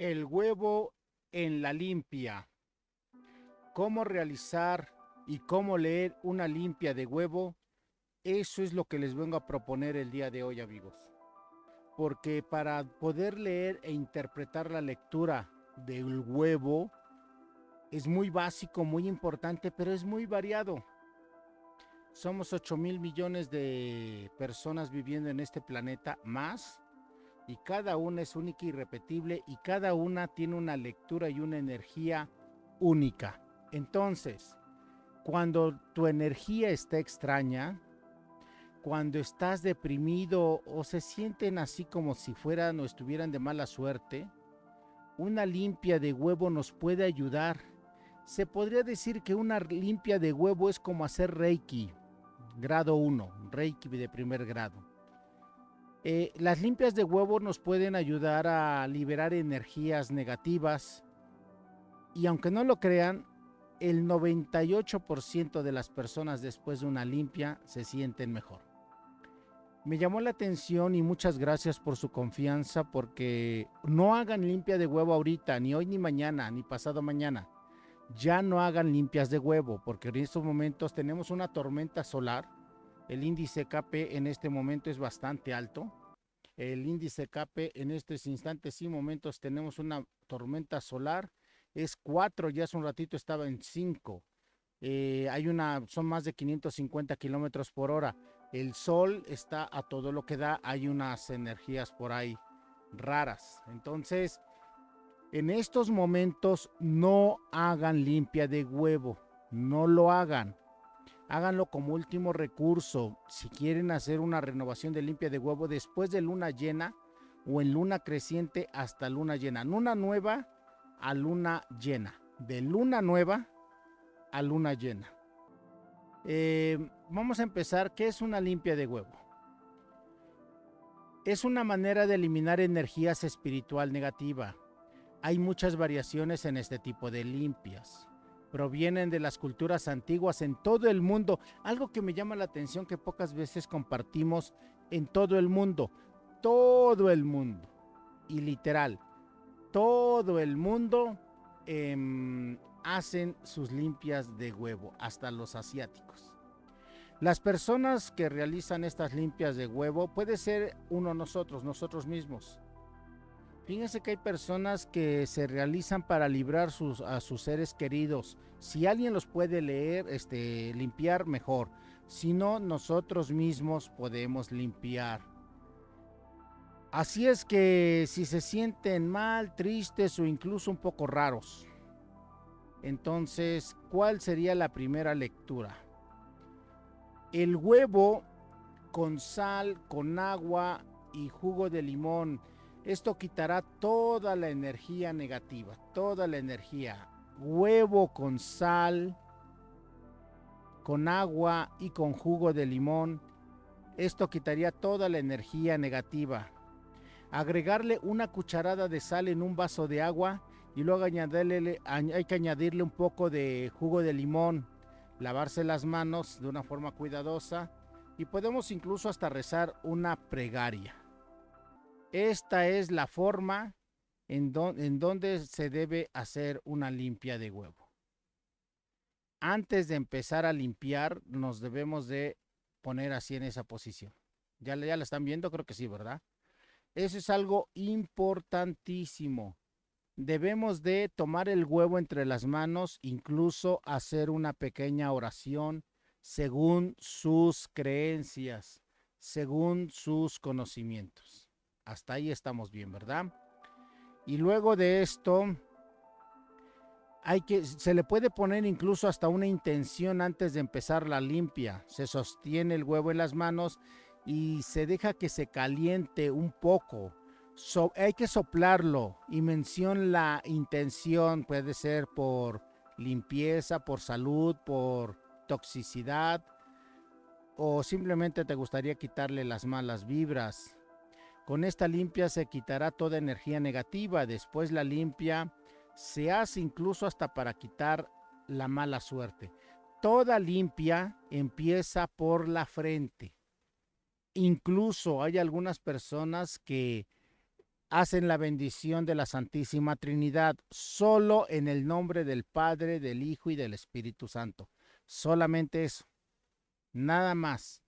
El huevo en la limpia. ¿Cómo realizar y cómo leer una limpia de huevo? Eso es lo que les vengo a proponer el día de hoy, amigos. Porque para poder leer e interpretar la lectura del huevo es muy básico, muy importante, pero es muy variado. Somos 8,000 millones de personas viviendo en este planeta más, y cada una es única y irrepetible, y cada una tiene una lectura y una energía única. Entonces, cuando tu energía está extraña, cuando estás deprimido o se sienten así como si fueran o estuvieran de mala suerte, una limpia de huevo nos puede ayudar. Se podría decir que una limpia de huevo es como hacer Reiki, grado 1, Reiki de primer grado. Las limpias de huevo nos pueden ayudar a liberar energías negativas, y aunque no lo crean, el 98% de las personas después de una limpia se sienten mejor. Me llamó la atención y muchas gracias por su confianza, porque no hagan limpia de huevo ahorita, ni hoy ni mañana, ni pasado mañana. Ya no hagan limpias de huevo, porque en estos momentos tenemos una tormenta solar. El índice KP en este momento es bastante alto. El índice KP en estos instantes y momentos tenemos una tormenta solar. Es 4, ya hace un ratito estaba en 5. Son más de 550 kilómetros por hora. El sol está a todo lo que da. Hay unas energías por ahí raras. Entonces, en estos momentos no hagan limpia de huevo. No lo hagan. Háganlo como último recurso. Si quieren hacer una renovación de limpia de huevo después de luna llena o en luna creciente hasta luna llena. Luna nueva a luna llena. De luna nueva a luna llena. Vamos a empezar. ¿Qué es una limpia de huevo? Es una manera de eliminar energías espiritual negativa. Hay muchas variaciones en este tipo de limpias. Provienen de las culturas antiguas en todo el mundo. Algo que me llama la atención, que pocas veces compartimos: en todo el mundo. Todo el mundo. Y literal, todo el mundo hacen sus limpias de huevo, hasta los asiáticos. Las personas que realizan estas limpias de huevo puede ser nosotros mismos. Fíjense que hay personas que se realizan para librar a sus seres queridos. Si alguien los puede leer, limpiar, mejor. Si no, nosotros mismos podemos limpiar. Así es que si se sienten mal, tristes o incluso un poco raros, entonces, ¿cuál sería la primera lectura? El huevo con sal, con agua y jugo de limón. Esto quitará toda la energía negativa, toda la energía. Huevo con sal, con agua y con jugo de limón. Esto quitaría toda la energía negativa. Agregarle una cucharada de sal en un vaso de agua y luego hay que añadirle un poco de jugo de limón. Lavarse las manos de una forma cuidadosa, y podemos incluso hasta rezar una plegaria. Esta es la forma en donde se debe hacer una limpia de huevo. Antes de empezar a limpiar, nos debemos de poner así en esa posición. Ya la están viendo, creo que sí, ¿verdad? Eso es algo importantísimo. Debemos de tomar el huevo entre las manos, incluso hacer una pequeña oración según sus creencias, según sus conocimientos. Hasta ahí estamos bien, ¿verdad? Y luego de esto, se le puede poner incluso hasta una intención antes de empezar la limpia. Se sostiene el huevo en las manos y se deja que se caliente un poco. Hay que soplarlo y menciona la intención. Puede ser por limpieza, por salud, por toxicidad, o simplemente te gustaría quitarle las malas vibras. Con esta limpia se quitará toda energía negativa. Después la limpia se hace incluso hasta para quitar la mala suerte. Toda limpia empieza por la frente. Incluso hay algunas personas que hacen la bendición de la Santísima Trinidad, solo en el nombre del Padre, del Hijo y del Espíritu Santo. Solamente eso, nada más.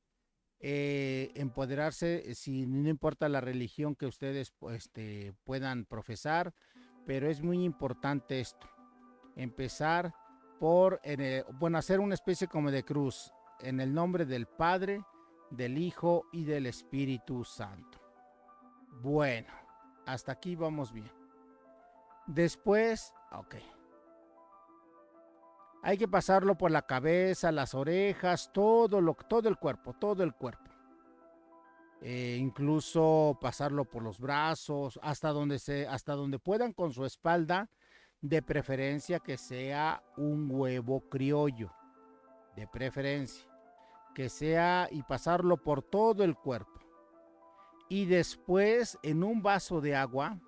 Empoderarse, si no importa la religión que ustedes puedan profesar, pero es muy importante esto. Empezar por, bueno, hacer una especie como de cruz, en el nombre del Padre, del Hijo y del Espíritu Santo. Bueno, hasta aquí vamos bien. Después, ok. Hay que pasarlo por la cabeza, las orejas, todo el cuerpo, todo el cuerpo. Incluso pasarlo por los brazos, hasta donde puedan con su espalda, de preferencia que sea un huevo criollo, de preferencia, que sea, y pasarlo por todo el cuerpo. Y después en un vaso de agua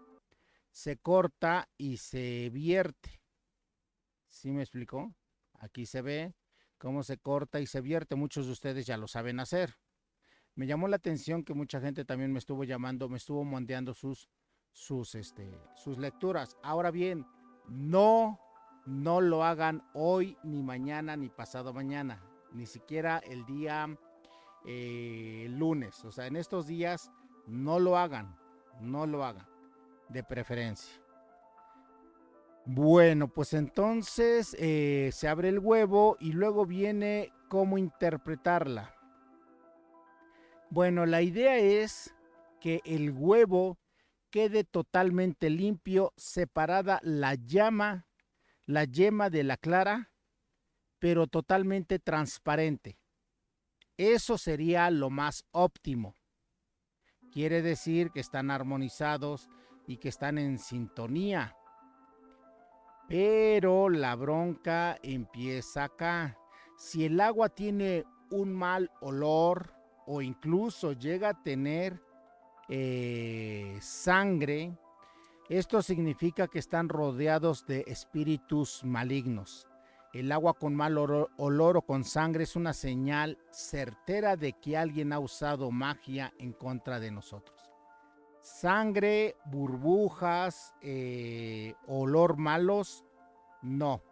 se corta y se vierte. ¿Sí me explicó? Aquí se ve cómo se corta y se vierte. Muchos de ustedes ya lo saben hacer. Me llamó la atención que mucha gente también me estuvo llamando, me estuvo mondeando sus lecturas. Ahora bien, no lo hagan hoy, ni mañana, ni pasado mañana, ni siquiera el día lunes. O sea, en estos días no lo hagan, de preferencia. Bueno, pues entonces se abre el huevo y luego viene cómo interpretarla. Bueno, la idea es que el huevo quede totalmente limpio, separada la yema de la clara, pero totalmente transparente. Eso sería lo más óptimo. Quiere decir que están armonizados y que están en sintonía. Pero la bronca empieza acá. Si el agua tiene un mal olor o incluso llega a tener sangre, esto significa que están rodeados de espíritus malignos. El agua con mal olor o con sangre es una señal certera de que alguien ha usado magia en contra de nosotros. Sangre, burbujas, olor malos, no.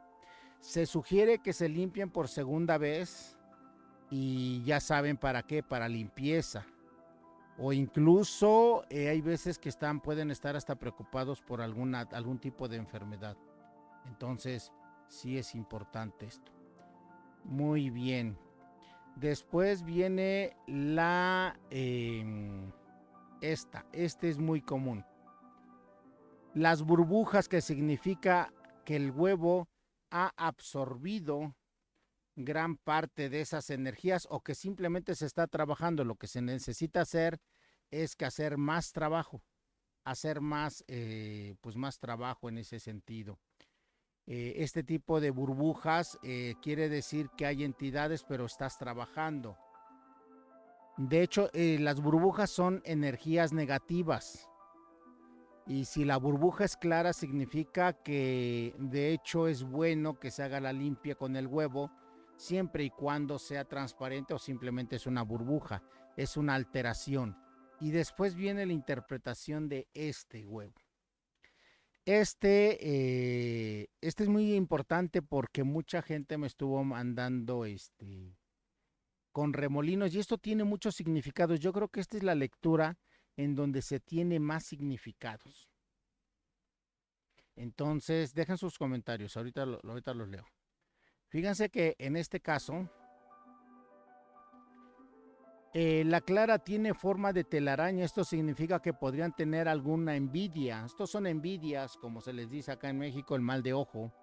Se sugiere que se limpien por segunda vez y ya saben para qué, para limpieza. O incluso hay veces que pueden estar hasta preocupados por algún tipo de enfermedad. Entonces, sí es importante esto. Muy bien. Después viene este es muy común. Las burbujas, que significa que el huevo ha absorbido gran parte de esas energías o que simplemente se está trabajando. Lo que se necesita hacer es que hacer más trabajo, hacer más, más trabajo en ese sentido. Este tipo de burbujas quiere decir que hay entidades, pero estás trabajando. De hecho, las burbujas son energías negativas. Y si la burbuja es clara, significa que de hecho es bueno que se haga la limpia con el huevo, siempre y cuando sea transparente o simplemente es una burbuja, es una alteración. Y después viene la interpretación de este huevo. Este es muy importante porque mucha gente me estuvo mandando con remolinos y esto tiene muchos significados. Yo creo que esta es la lectura en donde se tiene más significados. Entonces, dejen sus comentarios, ahorita los leo. Fíjense que en este caso, la clara tiene forma de telaraña. Esto significa que podrían tener alguna envidia. Estos son envidias, como se les dice acá en México, el mal de ojo.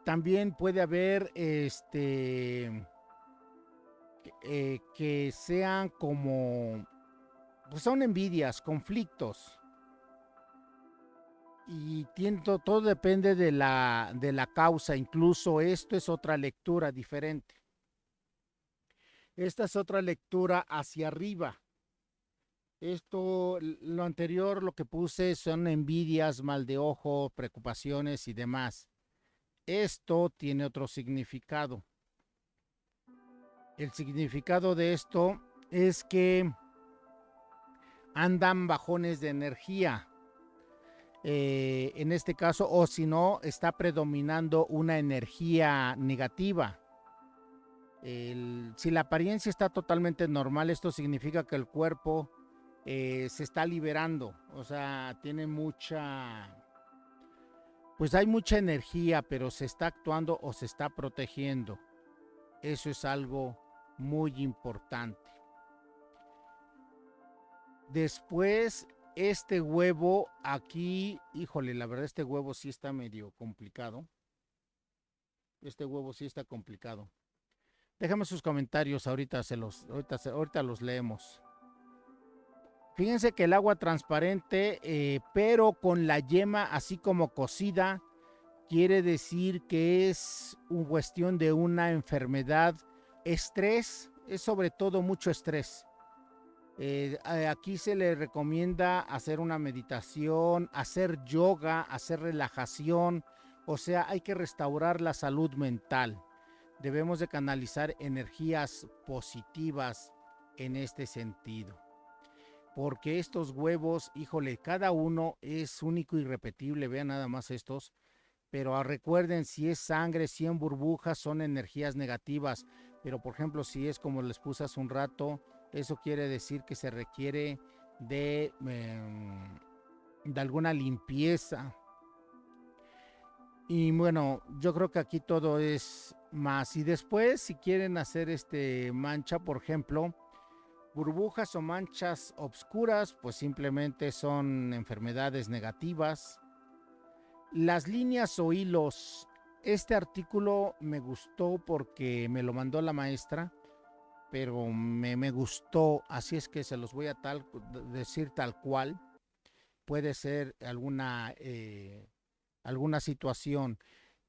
También puede haber que sean como, pues son envidias, conflictos. Y todo depende de la causa. Incluso esto es otra lectura diferente. Esta es otra lectura hacia arriba. Lo anterior, lo que puse son envidias, mal de ojo, preocupaciones y demás. Esto tiene otro significado. El significado de esto es que andan bajones de energía. En este caso, o si no, está predominando una energía negativa. Si la apariencia está totalmente normal, esto significa que el cuerpo se está liberando, o sea, tiene pues hay mucha energía, pero se está actuando o se está protegiendo. Eso es algo muy importante. Después, este huevo aquí, híjole, la verdad este huevo sí está medio complicado. Este huevo sí está complicado. Déjame sus comentarios, ahorita los leemos. Fíjense que el agua transparente, pero con la yema así como cocida, quiere decir que es una cuestión de una enfermedad. Estrés, es sobre todo mucho estrés. Aquí se le recomienda hacer una meditación, hacer yoga, hacer relajación, o sea, hay que restaurar la salud mental. Debemos de canalizar energías positivas en este sentido. Porque estos huevos, híjole, cada uno es único y irrepetible, vean nada más estos. Pero recuerden, si es sangre, si en burbujas, son energías negativas. Pero por ejemplo, si es como les puse hace un rato, eso quiere decir que se requiere de alguna limpieza. Y bueno, yo creo que aquí todo es más. Y después, si quieren hacer mancha, por ejemplo, burbujas o manchas obscuras, pues simplemente son enfermedades negativas. Las líneas o hilos. Este artículo me gustó porque me lo mandó la maestra, pero me gustó, así es que se los voy a decir tal cual. Puede ser alguna situación.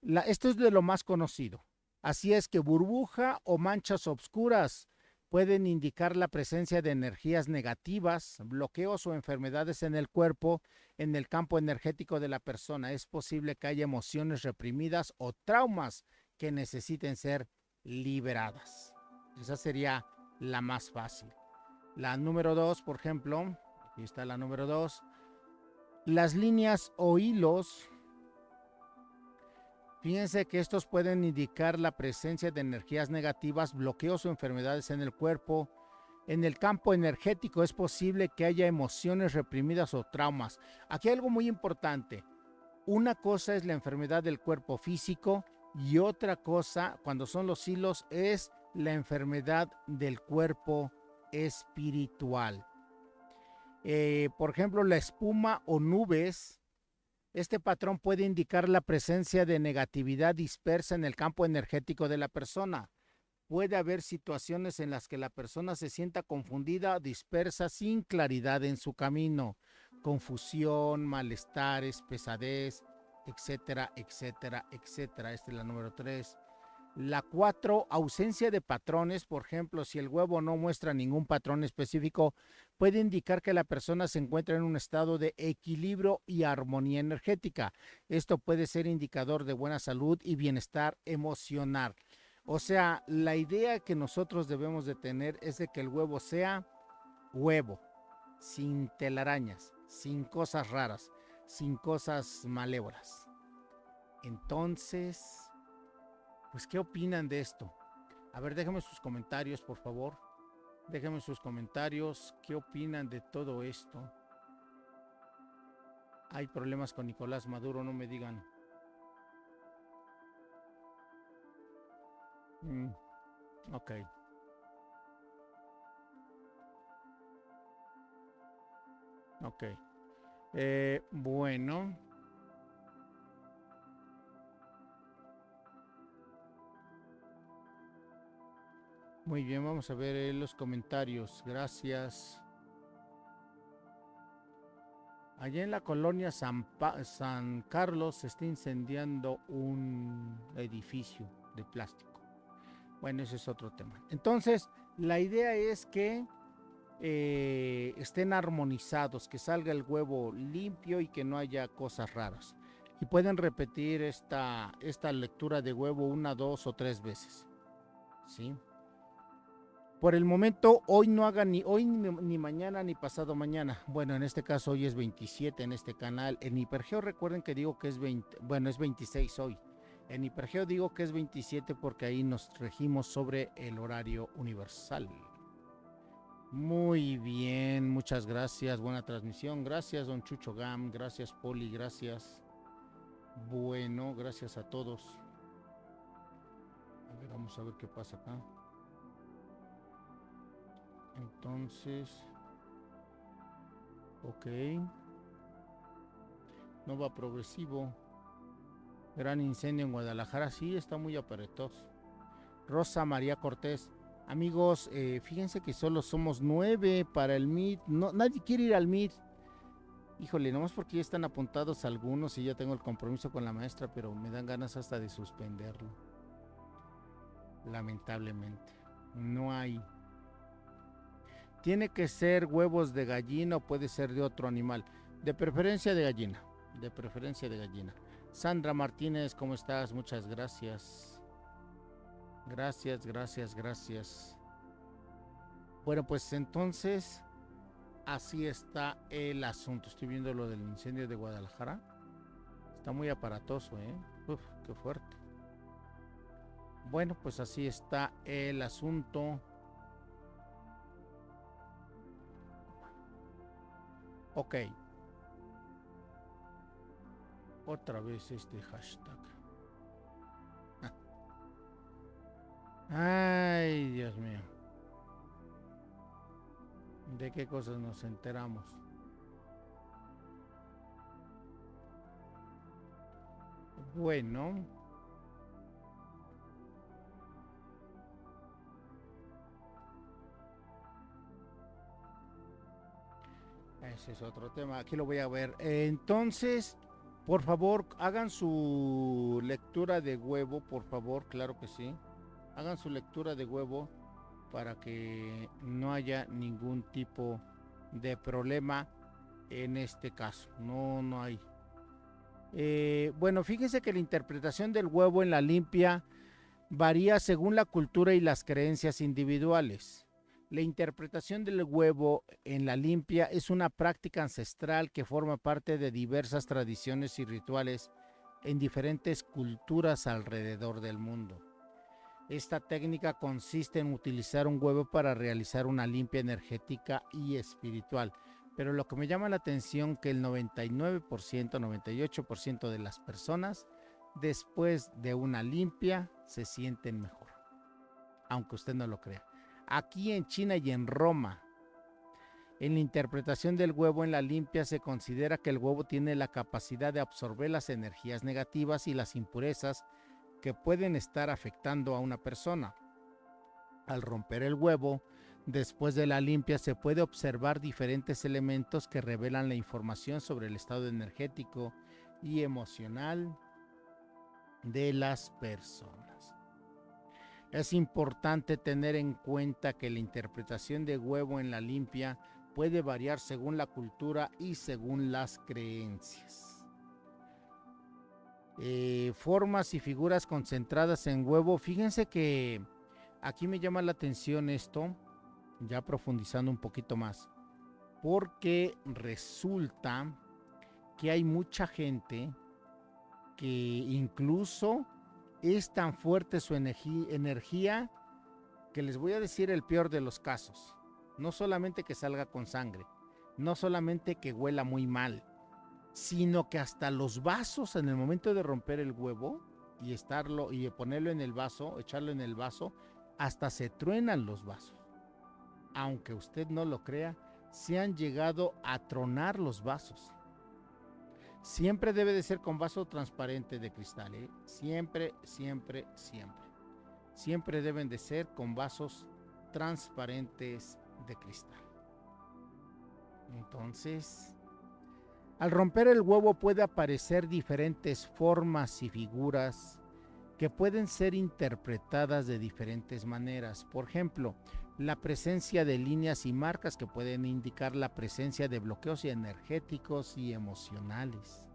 Esto es de lo más conocido. Así es que burbuja o manchas obscuras pueden indicar la presencia de energías negativas, bloqueos o enfermedades en el cuerpo, en el campo energético de la persona. Es posible que haya emociones reprimidas o traumas que necesiten ser liberadas. Esa sería la más fácil. La número 2, por ejemplo, aquí está la número 2. Las líneas o hilos. Fíjense que estos pueden indicar la presencia de energías negativas, bloqueos o enfermedades en el cuerpo. En el campo energético es posible que haya emociones reprimidas o traumas. Aquí hay algo muy importante. Una cosa es la enfermedad del cuerpo físico y otra cosa, cuando son los hilos, es la enfermedad del cuerpo espiritual. Por ejemplo, la espuma o nubes. Este patrón puede indicar la presencia de negatividad dispersa en el campo energético de la persona. Puede haber situaciones en las que la persona se sienta confundida, dispersa, sin claridad en su camino. Confusión, malestares, pesadez, etcétera, etcétera, etcétera. Esta es la número 3. La 4, ausencia de patrones. Por ejemplo, si el huevo no muestra ningún patrón específico, puede indicar que la persona se encuentra en un estado de equilibrio y armonía energética. Esto puede ser indicador de buena salud y bienestar emocional. O sea, la idea que nosotros debemos de tener es de que el huevo sea huevo, sin telarañas, sin cosas raras, sin cosas malévolas. Entonces, pues, ¿qué opinan de esto? A ver, déjenme sus comentarios, por favor. Déjenme sus comentarios. ¿Qué opinan de todo esto? Hay problemas con Nicolás Maduro, no me digan. Ok. Ok. Bueno. Muy bien, vamos a ver los comentarios. Gracias. Allá en la colonia San Carlos se está incendiando un edificio de plástico. Bueno, ese es otro tema. Entonces, la idea es que estén armonizados, que salga el huevo limpio y que no haya cosas raras. Y pueden repetir esta lectura de huevo 1, 2 o 3 veces. ¿Sí? Por el momento, hoy no hagan ni hoy ni mañana ni pasado mañana. Bueno, en este caso hoy es 27 en este canal. En Hipergeo recuerden que digo que es 20, bueno, es 26 hoy. En Hipergeo digo que es 27 porque ahí nos regimos sobre el horario universal. Muy bien, muchas gracias, buena transmisión. Gracias, don Chucho Gam, gracias, Poli, gracias. Bueno, gracias a todos. A ver, vamos a ver qué pasa acá. Entonces, ok. Nova progresivo. Gran incendio en Guadalajara. Sí, está muy aparatoso. Rosa María Cortés. Amigos, fíjense que solo somos 9 para el Meet. No, nadie quiere ir al Meet. Híjole, nomás porque ya están apuntados algunos y ya tengo el compromiso con la maestra, pero me dan ganas hasta de suspenderlo. Lamentablemente. No hay. Tiene que ser huevos de gallina o puede ser de otro animal. De preferencia de gallina. De preferencia de gallina. Sandra Martínez, ¿cómo estás? Muchas gracias. Gracias, gracias, gracias. Bueno, pues entonces, así está el asunto. Estoy viendo lo del incendio de Guadalajara. Está muy aparatoso, ¿eh? Uf, qué fuerte. Bueno, pues así está el asunto. Ok. Otra vez este hashtag. Ay, Dios mío. ¿De qué cosas nos enteramos? Bueno. Ese es otro tema. Aquí lo voy a ver. Entonces, por favor, hagan su lectura de huevo, por favor, claro que sí. Hagan su lectura de huevo para que no haya ningún tipo de problema en este caso. No hay. Bueno, fíjense que la interpretación del huevo en la limpia varía según la cultura y las creencias individuales. La interpretación del huevo en la limpia es una práctica ancestral que forma parte de diversas tradiciones y rituales en diferentes culturas alrededor del mundo. Esta técnica consiste en utilizar un huevo para realizar una limpia energética y espiritual. Pero lo que me llama la atención es que el 99%, 98% de las personas después de una limpia se sienten mejor. Aunque usted no lo crea. Aquí en China y en Roma, en la interpretación del huevo en la limpia se considera que el huevo tiene la capacidad de absorber las energías negativas y las impurezas que pueden estar afectando a una persona. Al romper el huevo, después de la limpia se puede observar diferentes elementos que revelan la información sobre el estado energético y emocional de las personas. Es importante tener en cuenta que la interpretación de huevo en la limpia puede variar según la cultura y según las creencias. Formas y figuras concentradas en huevo. Fíjense que aquí me llama la atención esto, ya profundizando un poquito más, porque resulta que hay mucha gente que incluso es tan fuerte su energía que les voy a decir el peor de los casos. No solamente que salga con sangre, no solamente que huela muy mal, sino que hasta los vasos en el momento de romper el huevo y ponerlo en el vaso, echarlo en el vaso, hasta se truenan los vasos. Aunque usted no lo crea, se han llegado a tronar los vasos. Siempre debe de ser con vaso transparente de cristal, ¿eh? Siempre, siempre, siempre. Siempre deben de ser con vasos transparentes de cristal. Entonces, al romper el huevo puede aparecer diferentes formas y figuras que pueden ser interpretadas de diferentes maneras. Por ejemplo, la presencia de líneas y marcas que pueden indicar la presencia de bloqueos energéticos y emocionales.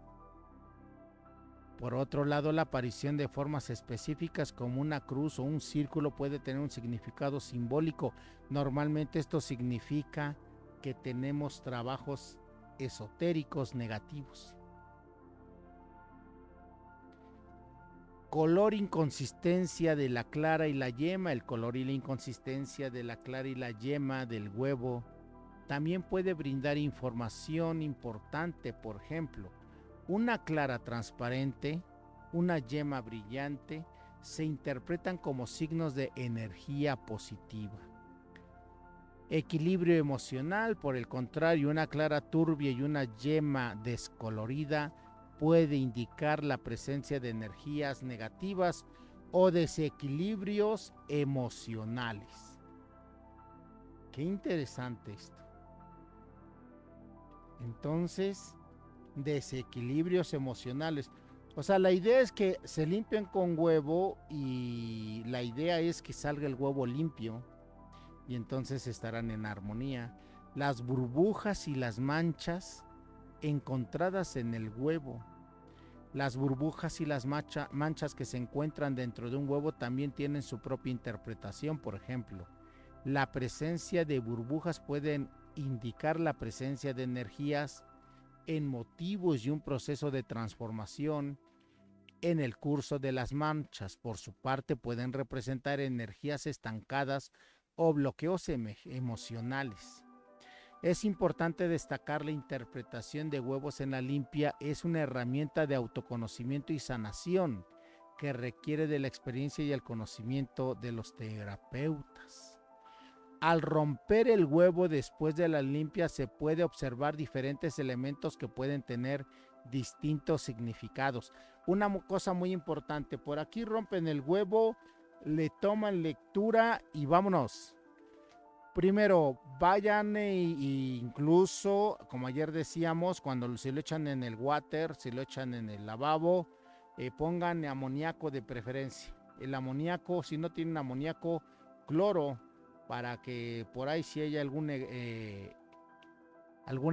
Por otro lado, la aparición de formas específicas como una cruz o un círculo puede tener un significado simbólico. Normalmente esto significa que tenemos trabajos esotéricos negativos. Color, inconsistencia de la clara y la yema. El color y la inconsistencia de la clara y la yema del huevo también puede brindar información importante. Por ejemplo, una clara transparente, una yema brillante, se interpretan como signos de energía positiva. Equilibrio emocional, por el contrario, una clara turbia y una yema descolorida puede indicar la presencia de energías negativas o desequilibrios emocionales. Qué interesante esto. Entonces, desequilibrios emocionales. O sea, la idea es que se limpien con huevo y la idea es que salga el huevo limpio y entonces estarán en armonía. Las burbujas y las manchas encontradas en el huevo. Las burbujas y las manchas que se encuentran dentro de un huevo también tienen su propia interpretación. Por ejemplo, la presencia de burbujas puede indicar la presencia de energías en motivos y un proceso de transformación. En el curso de las manchas, por su parte, pueden representar energías estancadas o bloqueos emocionales. Es importante destacar la interpretación de huevos en la limpia. Es una herramienta de autoconocimiento y sanación que requiere de la experiencia y el conocimiento de los terapeutas. Al romper el huevo después de la limpia se puede observar diferentes elementos que pueden tener distintos significados. Una cosa muy importante, por aquí rompen el huevo, le toman lectura y vámonos. Primero, vayan incluso, como ayer decíamos, cuando se lo echan en el water, se lo echan en el lavabo, pongan amoníaco de preferencia. El amoníaco, si no tienen amoníaco, cloro, para que por ahí si hay alguna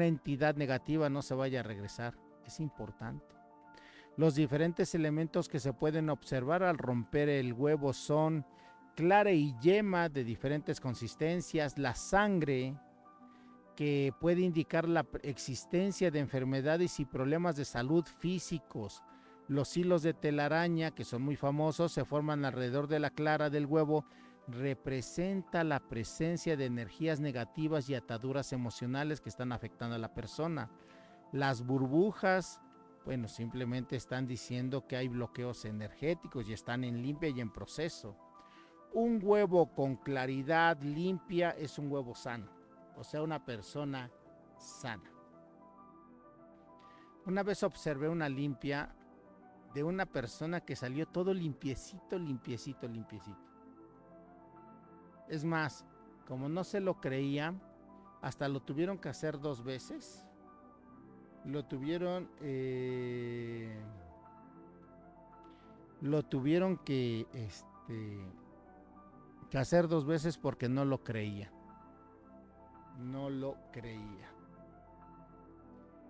entidad negativa no se vaya a regresar. Es importante. Los diferentes elementos que se pueden observar al romper el huevo son clara y yema de diferentes consistencias, la sangre, que puede indicar la existencia de enfermedades y problemas de salud físicos. Los hilos de telaraña, que son muy famosos, se forman alrededor de la clara del huevo, representa la presencia de energías negativas y ataduras emocionales que están afectando a la persona. Las burbujas, bueno, simplemente están diciendo que hay bloqueos energéticos y están en limpia y en proceso. Un huevo con claridad limpia es un huevo sano, o sea, una persona sana. Una vez observé una limpia de una persona que salió todo limpiecito, limpiecito, limpiecito. Es más, como no se lo creía, hasta lo tuvieron que hacer 2 veces. Lo tuvieron que hacer 2 veces porque no lo creía. No lo creía.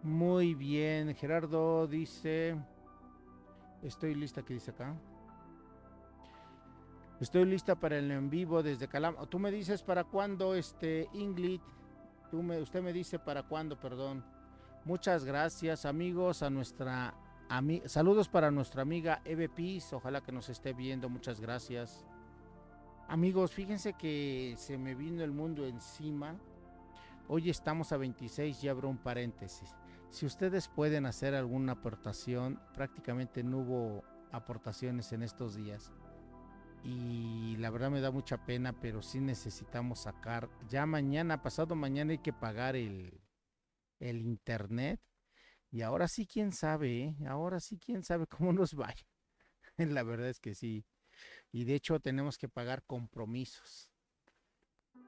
Muy bien, Gerardo dice, estoy lista, ¿qué dice acá? Estoy lista para el en vivo desde Calama. Tú me dices para cuándo, Ingrid. Usted me dice para cuándo, perdón. Muchas gracias, amigos, a nuestra saludos para nuestra amiga Eve Piz, ojalá que nos esté viendo, muchas gracias. Amigos, fíjense que se me vino el mundo encima. Hoy estamos a 26 y abro un paréntesis. Si ustedes pueden hacer alguna aportación, prácticamente no hubo aportaciones en estos días. Y la verdad me da mucha pena, pero sí necesitamos sacar. Ya mañana, pasado mañana hay que pagar el internet. Y ahora sí, quién sabe, ahora sí, quién sabe cómo nos vaya. La verdad es que sí. Y de hecho tenemos que pagar compromisos.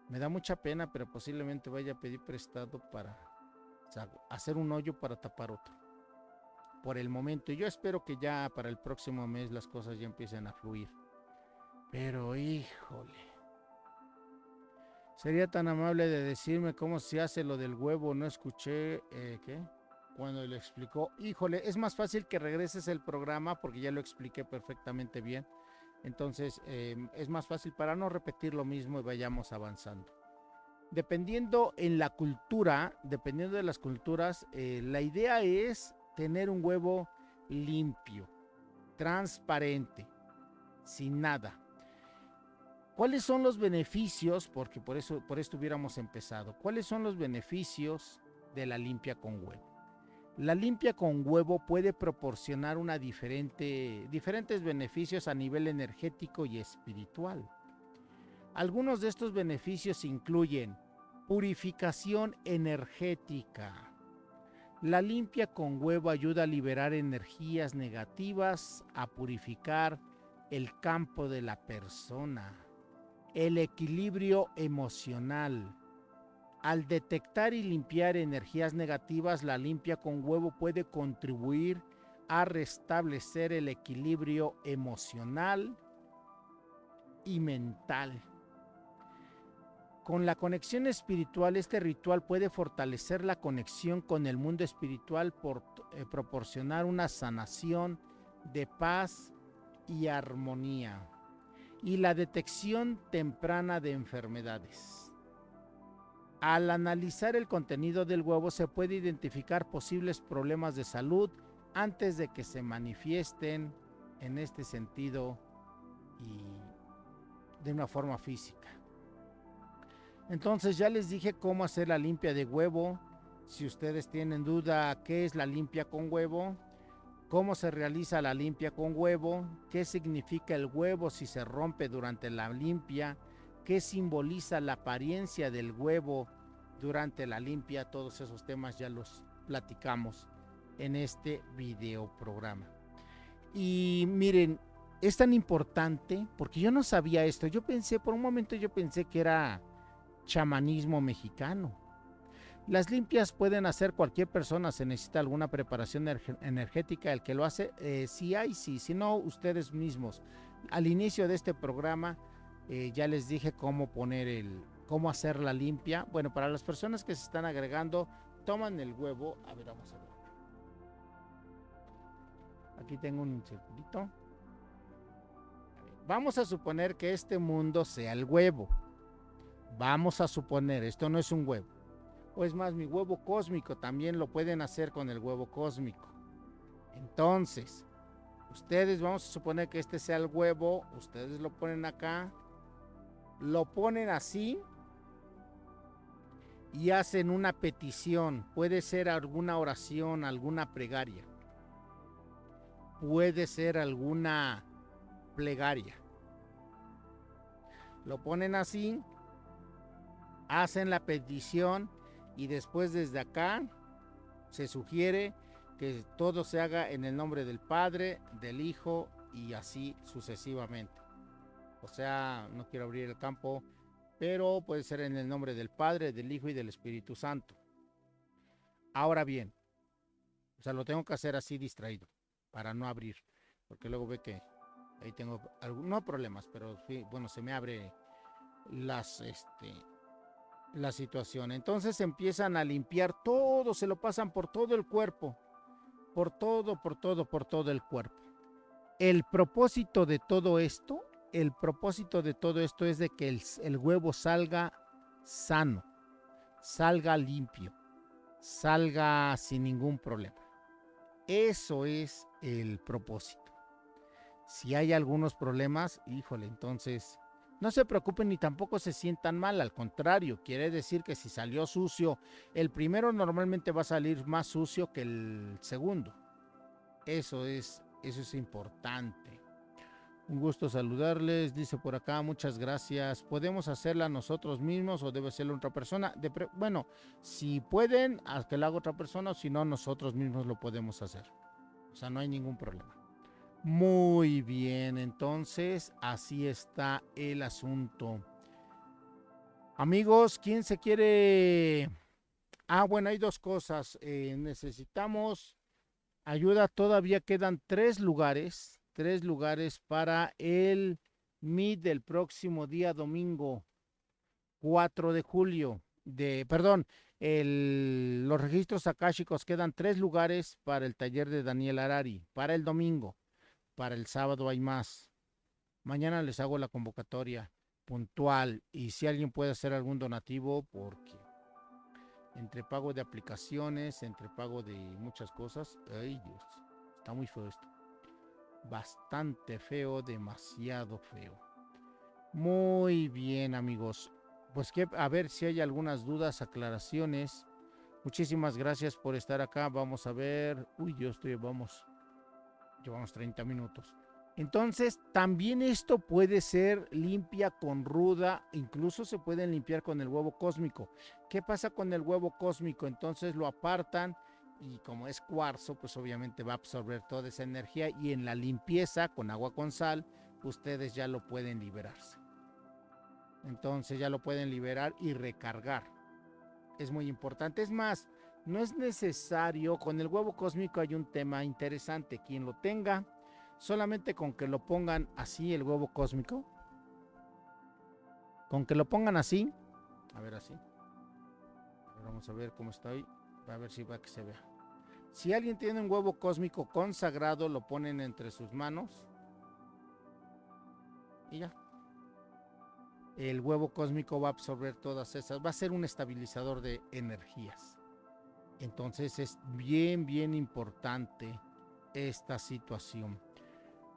Me da mucha pena, pero posiblemente vaya a pedir prestado para hacer un hoyo para tapar otro. Por el momento. Yo espero que ya para el próximo mes las cosas ya empiecen a fluir. Pero híjole. ¿Sería tan amable de decirme cómo se hace lo del huevo? No escuché, ¿qué? cuando le explicó. Híjole, es más fácil que regreses el programa porque ya lo expliqué perfectamente bien. Entonces, es más fácil para no repetir lo mismo y vayamos avanzando. Dependiendo en la cultura, dependiendo de las culturas, la idea es tener un huevo limpio, transparente, sin nada. ¿Cuáles son los beneficios? Porque por esto hubiéramos empezado. ¿Cuáles son los beneficios de la limpia con huevo? La limpia con huevo puede proporcionar diferentes beneficios a nivel energético y espiritual. Algunos de estos beneficios incluyen purificación energética. La limpia con huevo ayuda a liberar energías negativas, a purificar el campo de la persona. El equilibrio emocional. Al detectar y limpiar energías negativas, la limpia con huevo puede contribuir a restablecer el equilibrio emocional y mental. Con la conexión espiritual, este ritual puede fortalecer la conexión con el mundo espiritual por proporcionar una sanación de paz y armonía. Y la detección temprana de enfermedades. Al analizar el contenido del huevo se puede identificar posibles problemas de salud antes de que se manifiesten en este sentido y de una forma física. Entonces ya les dije cómo hacer la limpia de huevo. Si ustedes tienen duda qué es la limpia con huevo, cómo se realiza la limpia con huevo, qué significa el huevo si se rompe durante la limpia, qué simboliza la apariencia del huevo durante la limpia, todos esos temas ya los platicamos en este video programa. Y miren, es tan importante porque yo no sabía esto. Por un momento yo pensé que era chamanismo mexicano. Las limpias pueden hacer cualquier persona, se necesita alguna preparación energética, el que lo hace, sí hay, sí, si no, ustedes mismos. Al inicio de este programa ya les dije cómo hacer la limpia. Bueno, para las personas que se están agregando, toman el huevo, a ver, vamos a ver. Aquí tengo un circulito. Vamos a suponer que este mundo sea el huevo. Vamos a suponer, esto no es un huevo. O es más, mi huevo cósmico también lo pueden hacer con el huevo cósmico. Entonces, ustedes, vamos a suponer que este sea el huevo, ustedes lo ponen acá, lo ponen así y hacen una petición. Puede ser alguna oración, alguna plegaria. Puede ser alguna plegaria. Lo ponen así, hacen la petición y después desde acá se sugiere que todo se haga en el nombre del Padre, del Hijo y así sucesivamente. O sea, no quiero abrir el campo, pero puede ser en el nombre del Padre, del Hijo y del Espíritu Santo. Ahora bien, o sea, lo tengo que hacer así distraído para no abrir, porque luego ve que ahí tengo no problemas, pero sí, bueno, se me abre la situación. Entonces empiezan a limpiar todo, se lo pasan por todo el cuerpo, por todo el cuerpo. El propósito de todo esto es de que el huevo salga sano, salga limpio, salga sin ningún problema. Eso es el propósito. Si hay algunos problemas, híjole, entonces no se preocupen ni tampoco se sientan mal, al contrario, quiere decir que si salió sucio, el primero normalmente va a salir más sucio que el segundo. Eso es importante. Un gusto saludarles, dice por acá, muchas gracias. ¿Podemos hacerla nosotros mismos o debe serla otra persona? Bueno, si pueden, que la haga otra persona, o si no, nosotros mismos lo podemos hacer. O sea, no hay ningún problema. Muy bien, entonces así está el asunto. Amigos, ¿quién se quiere? Bueno, hay dos cosas. Necesitamos ayuda, todavía quedan 3 lugares para el Meet del próximo día domingo 4 de julio. Los registros akáshicos quedan 3 lugares para el taller de Daniel Harari, para el domingo, para el sábado hay más. Mañana les hago la convocatoria puntual y si alguien puede hacer algún donativo, porque entre pago de aplicaciones, entre pago de muchas cosas, ay Dios, está muy feo esto. Bastante feo, demasiado feo. Muy bien, amigos. Pues que a ver si hay algunas dudas, aclaraciones. Muchísimas gracias por estar acá. Vamos a ver. Uy, llevamos 30 minutos. Entonces, también esto puede ser limpia con ruda, incluso se pueden limpiar con el huevo cósmico. ¿Qué pasa con el huevo cósmico? Entonces lo apartan y como es cuarzo, pues obviamente va a absorber toda esa energía y en la limpieza con agua con sal, ustedes ya lo pueden liberarse. Entonces ya lo pueden liberar y recargar. Es muy importante. Es más, no es necesario, con el huevo cósmico hay un tema interesante. Quien lo tenga, solamente con que lo pongan así el huevo cósmico, con que lo pongan así, a ver así, vamos a ver cómo estoy, a ver si va que se vea. Si alguien tiene un huevo cósmico consagrado, lo ponen entre sus manos y ya. El huevo cósmico va a absorber todas esas, va a ser un estabilizador de energías. Entonces es bien, bien importante esta situación.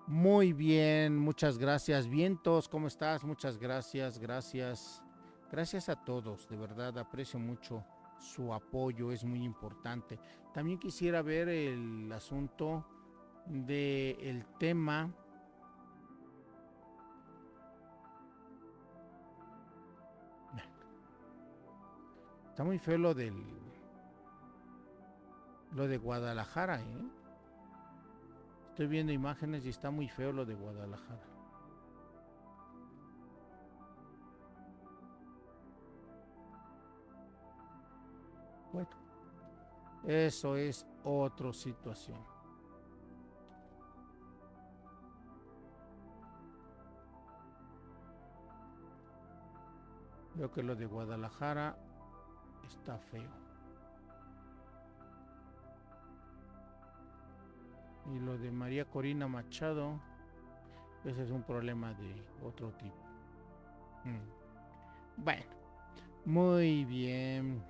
Muy bien, muchas gracias. Vientos, ¿cómo estás? Muchas gracias, gracias. Gracias a todos, de verdad aprecio mucho su apoyo, es muy importante. También quisiera ver el asunto del tema. Está muy feo lo de Guadalajara, ¿eh? Estoy viendo imágenes y está muy feo lo de Guadalajara. Bueno, eso es otra situación. Veo que lo de Guadalajara está feo. Y lo de María Corina Machado, ese es un problema de otro tipo. Bueno, muy bien.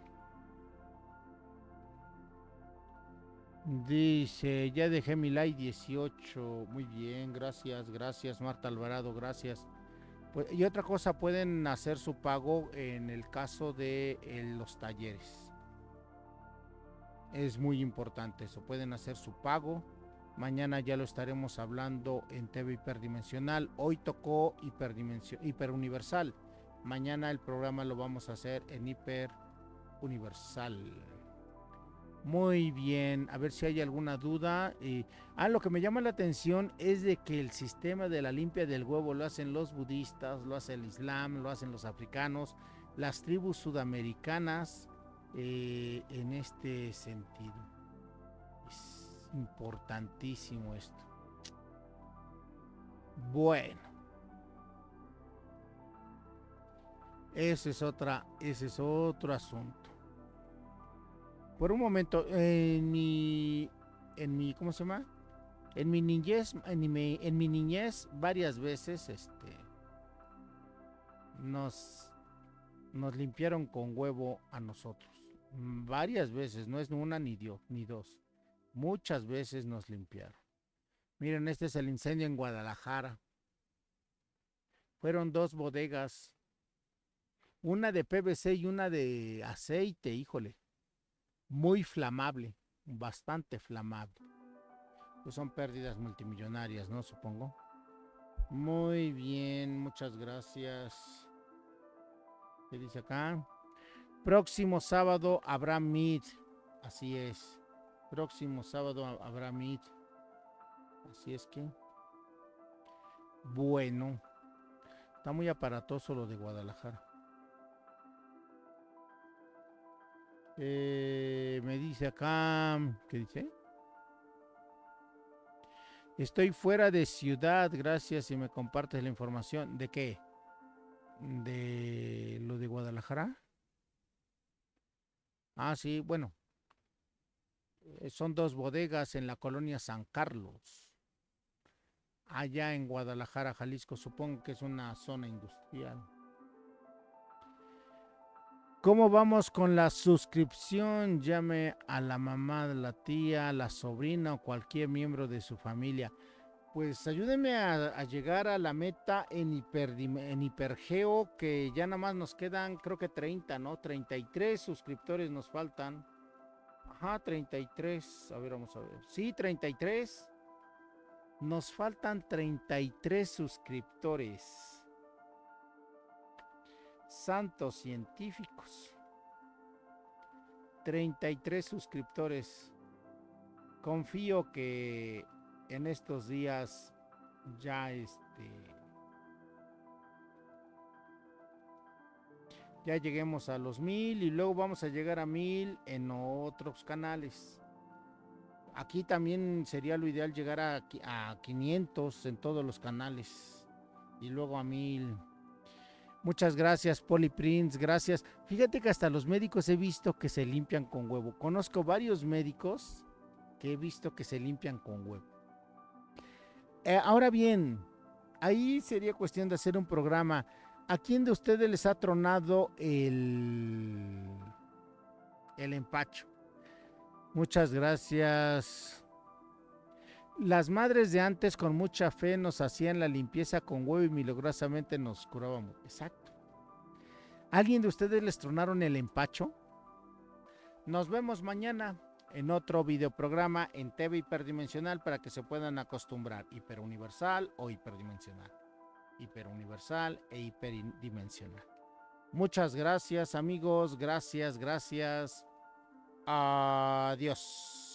Dice, ya dejé mi like 18. Muy bien, gracias, gracias Marta Alvarado, gracias. Pues, y otra cosa, pueden hacer su pago en el caso de los talleres. Es muy importante eso, pueden hacer su pago. Mañana ya lo estaremos hablando en TV Hiperdimensional. Hoy tocó Hiperuniversal. Mañana el programa lo vamos a hacer en Hiper Universal. Muy bien, a ver si hay alguna duda. Lo que me llama la atención es de que el sistema de la limpia del huevo lo hacen los budistas, lo hace el Islam, lo hacen los africanos, las tribus sudamericanas, en este sentido. Es importantísimo esto. Bueno, ese es otro asunto. Por un momento, ¿cómo se llama? En mi niñez, varias veces, nos limpiaron con huevo a nosotros. Varias veces, no es una ni dos. Muchas veces nos limpiaron. Miren, este es el incendio en Guadalajara. Fueron 2 bodegas, una de PVC y una de aceite, híjole. Muy flamable, bastante flamable. Pues son pérdidas multimillonarias, ¿no? Supongo. Muy bien, muchas gracias. ¿Qué dice acá? Próximo sábado habrá Meet. Así es. Próximo sábado habrá Meet. Así es que. Bueno. Está muy aparatoso lo de Guadalajara. Me dice acá. ¿Qué dice? Estoy fuera de ciudad, gracias si me compartes la información. ¿De qué? ¿De lo de Guadalajara? Ah, sí, bueno, son dos bodegas en la colonia San Carlos, allá en Guadalajara, Jalisco. Supongo que es una zona industrial. ¿Cómo vamos con la suscripción? Llame a la mamá, de la tía, la sobrina o cualquier miembro de su familia. Pues ayúdenme a llegar a la meta en Hipergeo, que ya nada más nos quedan, creo que 30, ¿no? 33 suscriptores nos faltan. Ajá, 33. A ver, vamos a ver. Sí, 33. Nos faltan 33 suscriptores. Santos científicos. 33 suscriptores. Confío que en estos días ya ya lleguemos a los 1000 y luego vamos a llegar a 1000 en otros canales. Aquí también sería lo ideal llegar a 500 en todos los canales y luego a 1000. Muchas gracias, Poli Prince, gracias. Fíjate que hasta los médicos he visto que se limpian con huevo. Conozco varios médicos que he visto que se limpian con huevo. Ahora bien, ahí sería cuestión de hacer un programa. ¿A quién de ustedes les ha tronado el empacho? Muchas gracias. Las madres de antes con mucha fe nos hacían la limpieza con huevo y milagrosamente nos curábamos. Exacto. ¿Alguien de ustedes les tronaron el empacho? Nos vemos mañana en otro videoprograma en TV hiperdimensional para que se puedan acostumbrar. Hiperuniversal o hiperdimensional. Hiperuniversal e hiperdimensional. Muchas gracias amigos, gracias. Adiós.